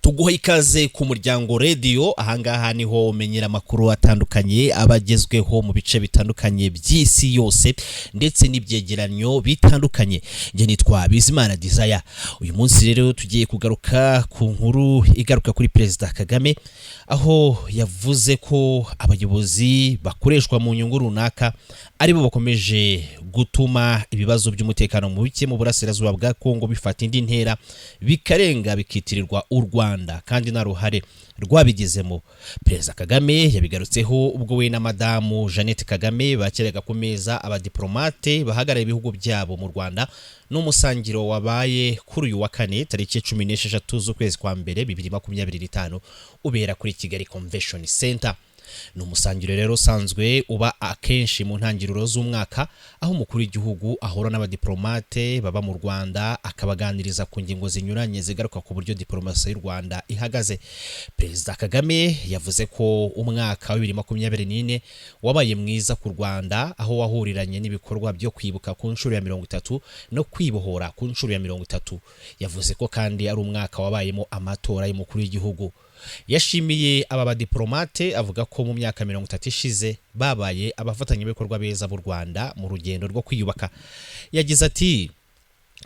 tuguha ikaze ku muryango radio ahangaha niho umenyera amakuru atandukanye abagezweho mu bice bitandukanye by'isi yose ndetse n'ibyegeranyo bitandukanye. Nje nitwa Bizimana Desire. Uyu munsi rero tugiye kugaruka ku nkuru igaruka kuri Perezida Kagame, aho yavuze ko abayobozi bakoreshwa mu nyungu runaka aribo bakomeje gutuma ibibazo by'umutekano mu bike mu burasirazuba bwa Kongo bifata indi ntera bikarenga bikitirirwa u Rwanda kandi na ruhare rwabigezemo. Perezida Kagame yabigarutseho ubwo we na Madamu Jeannette Kagame bakirega ku meza abadiplomate bahagarara ibihugu byabo mu Rwanda n'umusangiro wabaye kuri uyu wa kane tariki 16 z'ukwezi kwa mbere 2025 ubera kuri Kigali Convention Center. Numusangiro rero sanzwe uba akenshi mu ntangiriro z'umwaka, aho umukuru w'igihugu ahora n'abadiplomate baba mu Rwanda akabaganiriza ku ngingo zinyuranye zigaruka ku buryo diplomasi y'u Rwanda ihagaze. Perezida Kagame yavuze ko umwaka wa 2024 wabaye mwiza ku Rwanda, aho wahuriranye n'ibikorwa byo kwibuka ku nshuro ya 30 no kwibohora ku nshuro ya 30. Yavuze ko kandi ari umwaka wabayemo amatora y'umukuru w'igihugu. Yashimiye aba badiplomate avuga ko mu myaka 30 ishize babaye abafatanyabikorwa beza b'u Rwanda mu rugendo rwo kwiyubaka. Yagize ati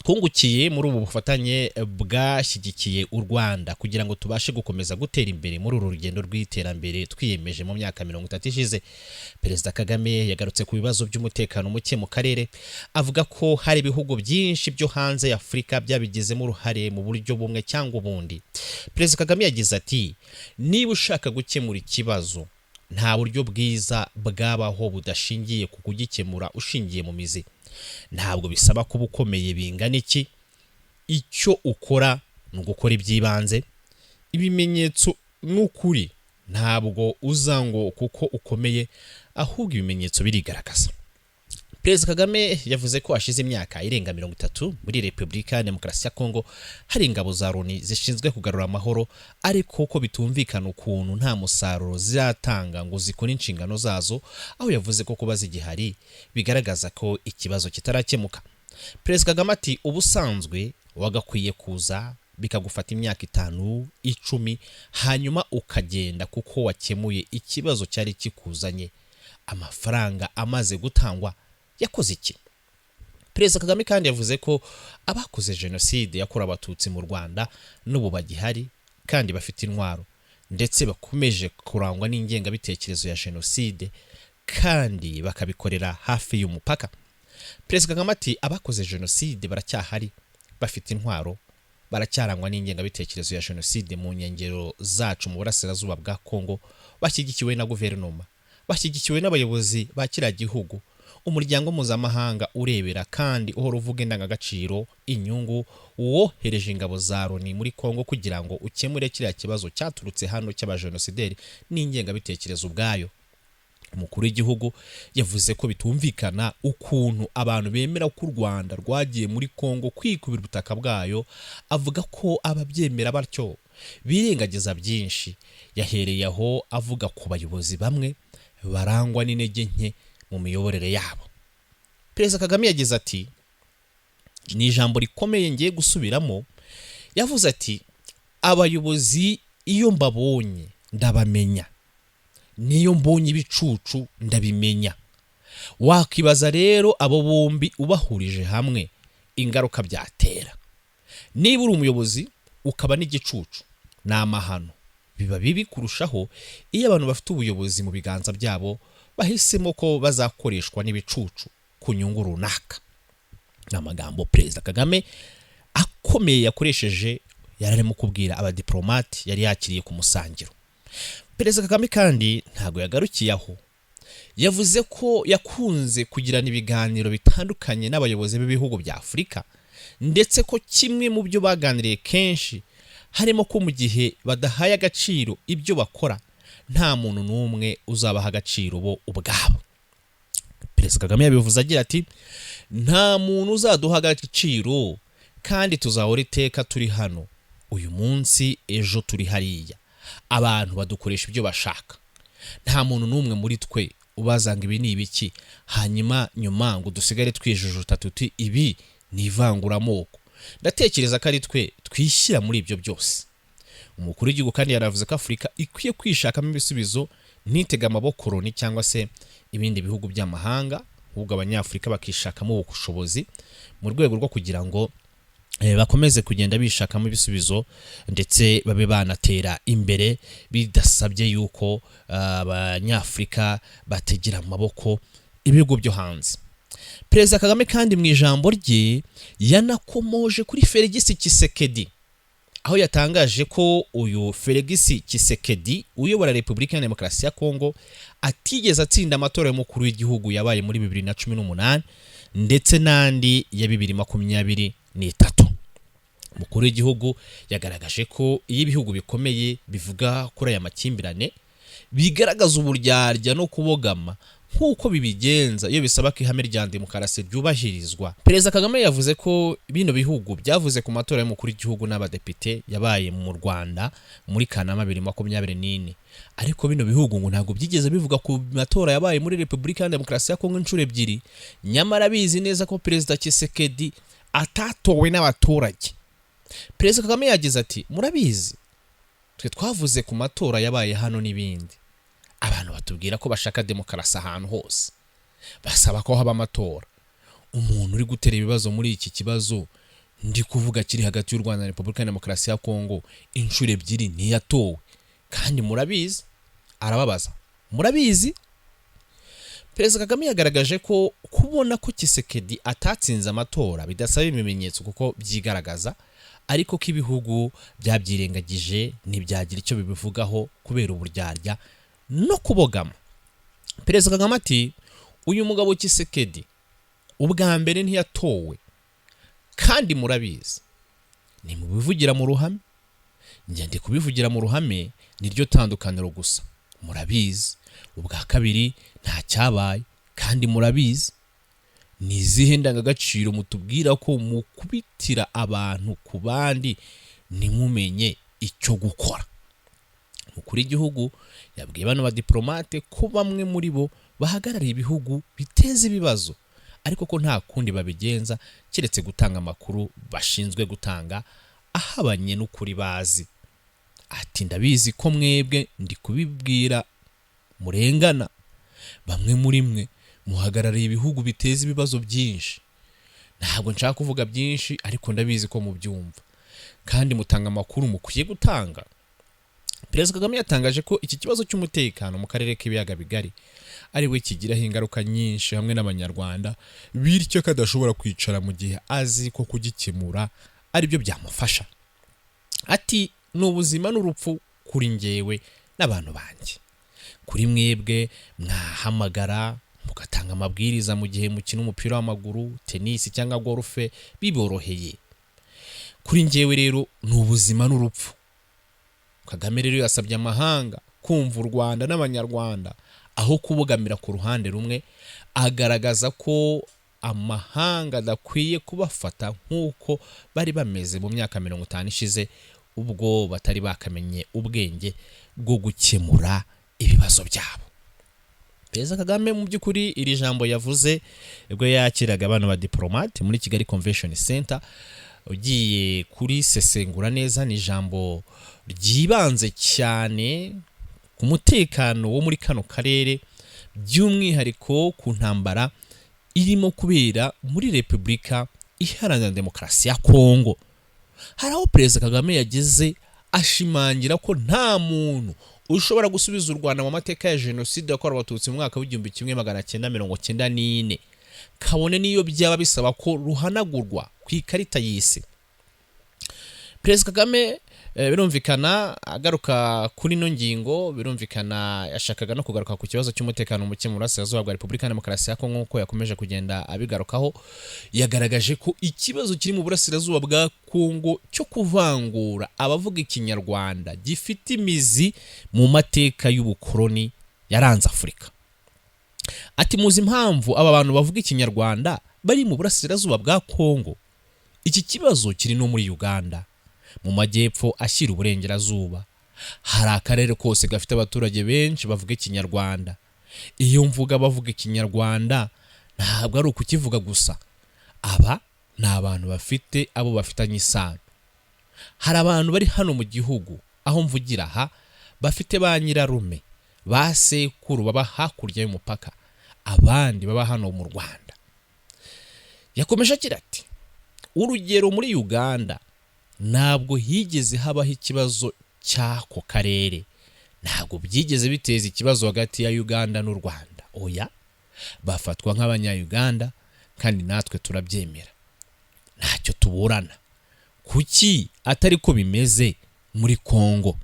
twungukiye muri ubu bufatanye bwashyigikiye u Rwanda kugira ngo tubashe gukomeza gutera imbere muri uru rugendo rw'iterambere twiyemeje mu myaka 30 ishize. Perezida Kagame yagarutse ku bibazo by'umutekano muke mu karere, avuga ko hari ibihugu byinshi byo hanze ya Afrika byabigezemo uruhare mu buryo bumwe cyangwa ubundi. Perezida Kagame yagize ati niba ushaka gukemura ikibazo nta buryo bwiza bwabaho budashingiye ku kugikemura ushingiye mu mizi. Ntabwo bisaba kuba ukomeye bingana iki, icyo ukora ni ugukora ibyibanze. Ibimenyetso n'ukuri ntabwo uzango kuko ukomeye, ahubwo ibimenyetso birigaragaza. Perezida Kagame yavuze ko ashize imyaka irenga 30 muri Repubulika ya Demokarasi ya Kongo hari ingabo za Loni zishinzwe kugarura amahoro, ariko ko bitumvikana ukuntu nta musaruro ziratanga ngo zikore inshingano zazo, aho yavuze ko kuba zigihari bigaragaza ko ikibazo kitarakemuka. Perezida Kagame ati ubusanzwe wagakwiye kuza bikagufata imyaka 5 10 hanyuma ukagenda kuko wakemuye ikibazo cyari kikuzanye. Amafaranga amaze gutangwa yakoze iki? Perezida Kagame kandi yavuze ko abakoze jenoside yakorewe abatutsi mu Rwanda n'ubu bagihari kandi bafite intwaro ndetse bakomeje kurangwa n'ingenga bitekerezo ya jenoside kandi bakabikorera hafi y'umupaka. Perezida Kagame ati abakoze jenoside baracyahari, bafite intwaro, baracyarangwa n'ingenga bitekerezo ya jenoside mu nyengero zacu mu burasirazuba bwa Kongo, bashyigikiwe na guverinoma, bashyigikiwe n'abayobozi ba kiriya gihugu, umuryango mpuzamahanga urebera kandi uhora uvuga indangagaciro, inyungu wohereje ingabo za Loni muri Kongo kugira ngo ukemure kiriya kibazo cyaturutse hano cy'abajenosideri n'ingenga bitekerezo ubwayo. Umukuru w'igihugu yavuze ko bitumvikana ukuntu abantu bemera ko u Rwanda rwagiye muri Kongo kwikubira ubutaka bwayo, avuga ko ababyemera batyo birengagiza byinshi. Yahereye aho avuga ku bayobozi bamwe barangwa n'intege nke mu miyoborere yabo. Perezida Kagame yagize ati ni ijambo rikomeye ngiye gusubiramo. Yavuze ati abayobozi iyo mbabonye ndabamenya, niyo mbonye ibicucu ndabimenya. Wakibaza rero abo bombi ubahurije hamwe ingaruka byatera. Niba uri umuyobozi ukaba n'igicucu n'amahano, biba bibi kurushaho iyo abantu bafite ubuyobozi mu biganza byabo bahisemo ko bazakoreshwa n'ibicucu ku nyungu runaka. N'amagambo Perezida Kagame akomeye yakoresheje yararimo kubwira abadiplomate yari yakiriye ku musangiro. Perezida Kagame kandi ntago yagarukiye aho. Yavuze ko yakunze kugirana ibiganiro bitandukanye n'abayobozi b'ibihugu bya Afrika, ndetse ko kimwe mu byo baganiriye kenshi harimo ko mu gihe badahaye agaciro ibyo bakora nta muntu n'umwe uzabaha agaciro bo ubwabo. Perezida Kagame yabivuze agira ati nta muntu uzaduha agaciro kandi tuzahora iteka turi hano, uyu munsi ejo turi hariya, abantu badukoresha ibyo bashaka. Nta muntu n'umwe muri twe ubazanga ibi ni ibiki hanyuma nyuma ngo dusigare twijujuta tuti ibi ni ivanguramoko. Ndatekereza ko ari twe twishyira muri ibyo byose. umukuru w'igihugu kandi yaravuze ko Afurika ikwiye kwishakamo ibisubizo ntitega amaboko Loni cyangwa se ibindi bihugu by'amahanga, ahubwo abanyafurika bakishakamo ubushobozi mu rwego rwo kugira ngo bakomeze kugenda bishakamo ibisubizo ndetse babe banatera imbere bidasabye yuko abanyafurika bategera amaboko ibihugu byo hanze. Perezida Kagame kandi mu ijambo rye yanakomoje kuri Felix Tshisekedi, aho yatangaje ko uyu Felix Tshisekedi uyobora Repubulika ya Demokarasi ya Kongo atigeze atsinda amatora y'umukuru w'igihugu yabaye muri 2018 ndetse n'andi ya 2023. Umukuru w'igihugu yagaragaje ko iyo ibihugu bikomeye bivuga kuri aya makimbirane bigaragaza uburyarya no kubogama nk'uko bibigenza iyo bisaba ko ihame rya demokarasi ryubahirizwa. Perezida Kagame yavuze ko bino bihugu byavuze ku matora y'umukuru w'igihugu n'abadepite yabaye mu Rwanda muri Kanama 2024, ariko bino bihugu ngo ntabwo byigeze bivuga ku matora yabaye muri Repubulika ya Demokarasi ya Kongo inshuro ebyiri, nyamara bizi neza ko Perezida Tshisekedi atatowe n'abaturage. Perezida Kagame yagize ati murabizi twe twavuze ku matora yabaye hano n'ibindi, abantu batubwira ko bashaka demokarasi ahantu hose, basaba ko haba amatora. Umuntu uri gutera ibibazo muri iki kibazo ndi kuvuga kiri hagati y'u Rwanda na Repubulika ya Demokarasi ya Kongo inshuro ebyiri ntiyatowe, kandi murabizi. Arababaza murabizi. Perezida Kagame yagaragaje ko kubona ko Tshisekedi atatsinze amatora bidasaba ibimenyetso kuko byigaragaza, ariko ko ibihugu byabyirengagije ntibyagira icyo bibivugaho kubera uburyarya no kubogama. Perezida Kagame ati uyu mugabo Tshisekedi ubwa mbere ntiyatowe, kandi murabizi. Ni mu bivugira mu ruhame, njye ndi kubivugira mu ruhame, niryo tandukaniro gusa. Murabizi. Ubwa kabiri nta cyabaye, kandi murabizi. Ni izihe ndangagaciro mutubwira ko mukubitira abantu ku bandi ntimumenye icyo gukora? Umukuru w'igihugu yabwiye bano badiplomate ko bamwe muri bo bahagarariye ibihugu biteza ibibazo, ariko ko nta kundi babigenza kiretse gutanga amakuru bashinzwe gutanga ahabanye n'ukuri bazi. Ati ndabizi ko mwebwe ndi kubibwira murengana, bamwe muri mwe muhagarariye ibihugu biteza ibibazo byinshi. Ntabwo nshaka kuvuga byinshi, ariko ndabizi ko mubyumva kandi mutanga amakuru mukwiye gutanga. Perezida Kagame yatangaje ko iki kibazo cy'umutekano mu karere k'ibiyaga bigari ari we kigiraho ingaruka nyinshi hamwe n'abanyarwanda, bityo kadashobora kwicara mu gihe azi ko kugikemura ari byo byamufasha. Ati n'ubuzima n'urupfu kuri njyewe n'abantu banjye. Kuri mwebwe mwahamagara mugatanga amabwiriza mu gihe mukina umupira w'amaguru, tennis cyangwa golfe biboroheye. Kuri njyewe rero n'ubuzima n'urupfu. Kagame rero yasabye amahanga kumva u Rwanda n'abanyarwanda aho kubogamira ku ruhande rumwe, agaragaza ko amahanga adakwiye kubafata nk'uko bari bameze mu myaka 50 ishize ubwo batari bakamenye ubwenge bwo gukemura ibibazo byabo. Perezida Kagame mu by'ukuri iri jambo yavuze ubwo yakiraga abantu ba diplomate muri Kigali Convention Center, ugiye kuri sesengura neza ni jambo ryibanze cyane ku mutekano wo muri kano karere, by'umwihariko ku ntambara irimo kubera muri Repubulika Iharanira Demokarasi ya Kongo. Hari aho Perezida Kagame yageze ashimangira ko nta muntu ushobora gusubiza u Rwanda mu mateka ya jenoside yakorewe abatutsi mu mwaka w'1994, kabone niyo byaba bisaba ko ruhanagurwa ku ikarita y'isi. Perezida Kagame birumvikana agaruka kuri no ngingo, birumvikana yashakaga no kugaruka ku kibazo cy'umutekano muke mu burasirazuba bwa Repubulika ya Demokarasi ya Kongo ko yakomeje kugenda abigarukaho. Yagaragaje ko ikibazo kiri mu burasirazuba bwa Kongo cyo kuvangura abavuga ikinyarwanda gifite imizi mu mateka y'ubukoloni yaranze Afurika. Ati muzi impamvu aba bantu bavuga ikinyarwanda bari mu burasirazuba bwa Kongo? Iki kibazo kiri no muri Uganda, mu majyepfo ashyira uburengerazuba. Hari akarere kose gafite abaturage benshi bavuga ikinyarwanda. Iyo mvuga bavuga ikinyarwanda ntabwo ari ukukivuga gusa, aba ni abantu bafite abo bafitanye isano. Hari abantu bari hano mu gihugu, aho mvugira aha bafite ba nyirarume ba sekuru baba hakurya y'umupaka, abandi baba hano mu Rwanda. Yakomeje agira ati urugero muri Uganda ntabwo higeze habaho ikibazo cy'ako karere, ntabwo byigeze biteza ikibazo hagati ya Uganda n'u Rwanda. Oya, bafatwa nk'abanya-Uganda kandi natwe turabyemera, ntacyo tuburana. Kuki atari ko bimeze muri Kongo?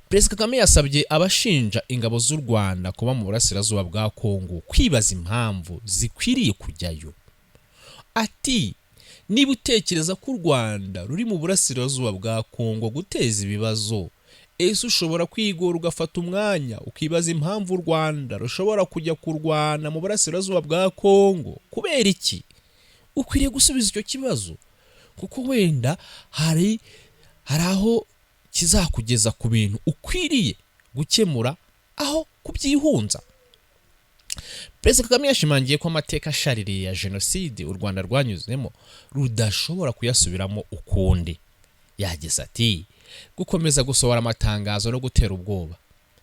Perezida Kagame yasabye abashinja ingabo z'u Rwanda kuba mu burasirazuba bwa Kongo kwibaza impamvu zikwiriye kujyayo. Ati niba utekereza ko u Rwanda ruri mu burasirazuba bwa Kongo guteza ibibazo, ese ushobora kwigora ugafata umwanya ukibaza impamvu u Rwanda rushobora kujya kurwana mu burasirazuba bwa Kongo kubera iki? Ukwiriye gusubiza icyo kibazo, kuko wenda hari aho kizakugeza ku bintu ukwiriye gukemura aho kubyihunza. Perezida Kagame yashimangiye ko amateka ashaririye ya jenoside u Rwanda rwanyuzemo rudashobora kuyasubiramo ukundi. Yagize ati gukomeza gusohora amatangazo no gutera ubwoba,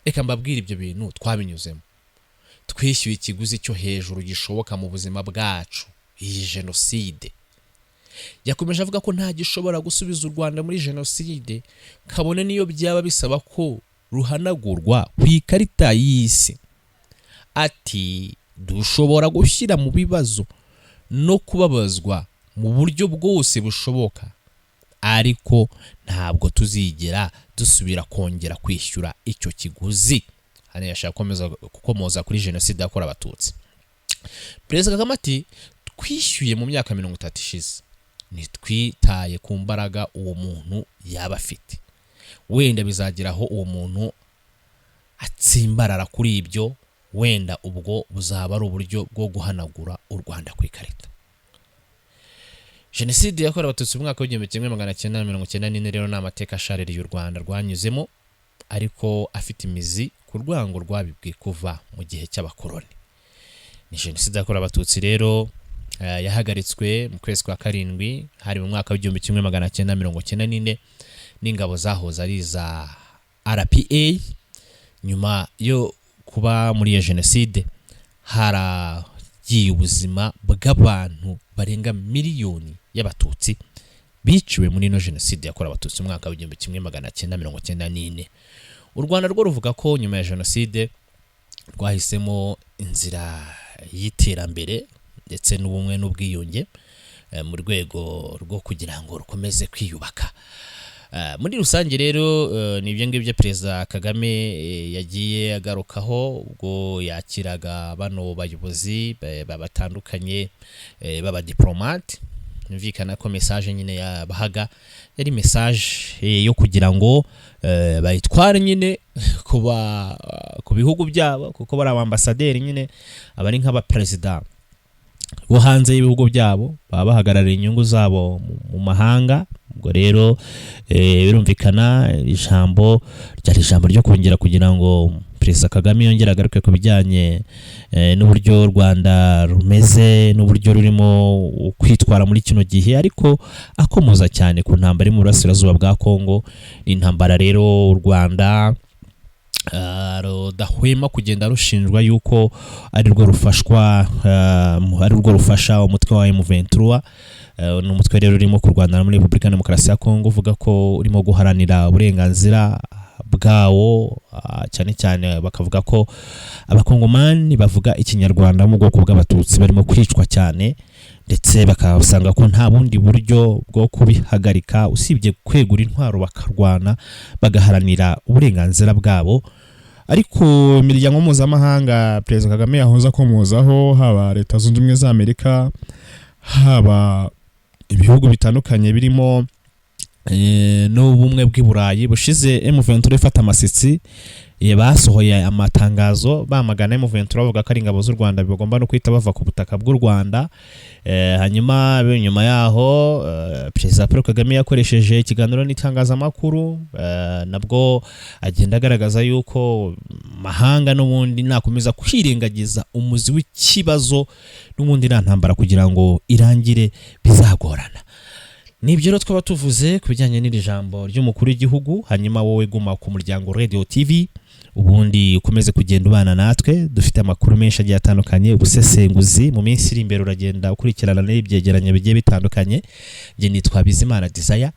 reka mbabwire ibyo bintu twabinyuzemo, twishyuye ikiguzi cyo hejuru gishoboka mu buzima bwacu, iyi jenoside. Yakomeje avuga ko nta gishobora gusubiza u Rwanda muri jenoside, kabone niyo byaba bisaba ko ruhanagurwa ku ikarita y'isi. Ati dushobora gushyira mu bibazo no kubabazwa mu buryo bwose bushoboka, ariko ntabwo tuzigera dusubira kongera kwishyura icyo kiguzi. Hano yashaka gukomoza kuri jenoside yakorewe Abatutsi. Perezida Kagame ati twishyuye mu myaka 30 ishize, nitwitaye ku mbaraga uwo muntu yaba afite. Wenda bizageraho uwo muntu atsimbarara kuri ibyo, wenda ubwo buzaba ari uburyo bwo guhanagura u Rwanda ku ikarita. Jenoside yakorewe Abatutsi mu mwaka w'1994 rero n'amateka ashaririye u Rwanda rwanyuzemo, ariko afite imizi ku rwango rwabibwe kuva mu gihe cy'abakoloni. Ni jenoside yakorewe Abatutsi rero yahagaritswe mu kwezi kwa karindwi hari mu mwaka w'1994 n'ingabo zahoze ari za RPA. Nyuma yo kuba muri iyo jenoside haragiye ubuzima bw'abantu barenga miliyoni y'Abatutsi biciwe muri ino jenoside yakorewe Abatutsi mu mwaka w'1994. U Rwanda rwo ruvuga ko nyuma ya jenoside rwahisemo inzira y'iterambere ndetse n'ubumwe n'ubwiyunge mu rwego rwo kugira ngo rukomeze kwiyubaka. Muri rusange rero nibyo ngibyo Perezida Kagame yagiye agarukaho ubwo yakiraga bano bayobozi batandukanye b'abadiplomate. Nvikana ko message nyine yabahaga yari message yo kugira ngo bayitware nyine ku bihugu byabo, kuko bari abambasaderi nyine abari nk'aba president bo hanze y'ibihugu byabo baba bahagarariye inyungu zabo mu mahanga. Ubwo rero birumvikana ijambo ryo kongera kugira ngo Perezida Kagame yongera agaruke ku bijyanye n'uburyo Rwanda rumeze n'uburyo rurimo kwitwara muri kino gihe, ariko akomoza cyane ku ntambara iri mu burasirazuba bwa Kongo. Ni intambara rero u Rwanda rudahwema kugenda rushinjwa yuko ari rwo rufasha umutwe wa M23. N'umutwe rero urimo kurwana muri Repubulika Demokarasi ya Kongo, uvuga ko urimo guharanira uburenganzira bwawo, cyane cyane bakavuga ko abakongomani bavuga ikinyarwanda mu bwoko bw'Abatutsi barimo kwicwa cyane, ndetse bakasanga ko nta bundi buryo bwo kubihagarika usibye kwegura intwaro bakarwana bagaharanira uburenganzira bwabo. Ariko imiryango mpuzamahanga Perezida Kagame yahoza akomozaho, haba Leta Zunze Ubumwe za Amerika, haba ibihugu bitandukanye birimo n'ubumwe bw'i Burayi, bushize M23 ifata amasitsi basohoye amatangazo bamagana M23 bavuga ko ari ingabo z'u Rwanda bagomba no kwita bava ku butaka bw'u Rwanda. Hanyuma nyuma yaho Perezida Paul Kagame yakoresheje ikiganiro n'itangazamakuru, nabwo agenda agaragaza yuko mahanga n'ubundi nakomeza kwirengagiza umuzi w'ikibazo n'ubundi ntambara kugira ngo irangire bizagorana. nibyo rero twaba tuvuze kubijyanye n'iri jambo ry'umukuru w'igihugu. Hanyuma wowe guma ku Muryango Radio TV ubundi ukomeze kugenda ubana natwe, dufite amakuru menshi agiye atandukanye, ubusesenguzi mu minsi iri imbere uragenda ukurikirana n'ibyegeranyo bigiye bitandukanye. Nge nitwa Bizimana Desire,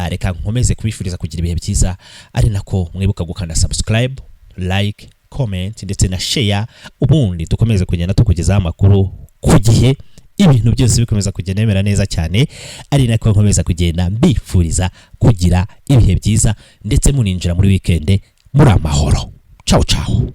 reka nkomeze kubifuriza kugira ibihe byiza, ari nako mwibuka gukanda subscribe, like, comment ndetse na share, ubundi dukomeze kugenda tukugezaho amakuru ku gihe, ibintu byose bikomeza kugenda bimera neza cyane, ari nako nkomeza kugenda mbifuriza kugira ibihe byiza ndetse muninjira muri weekend muri amahoro. Ciao ciao.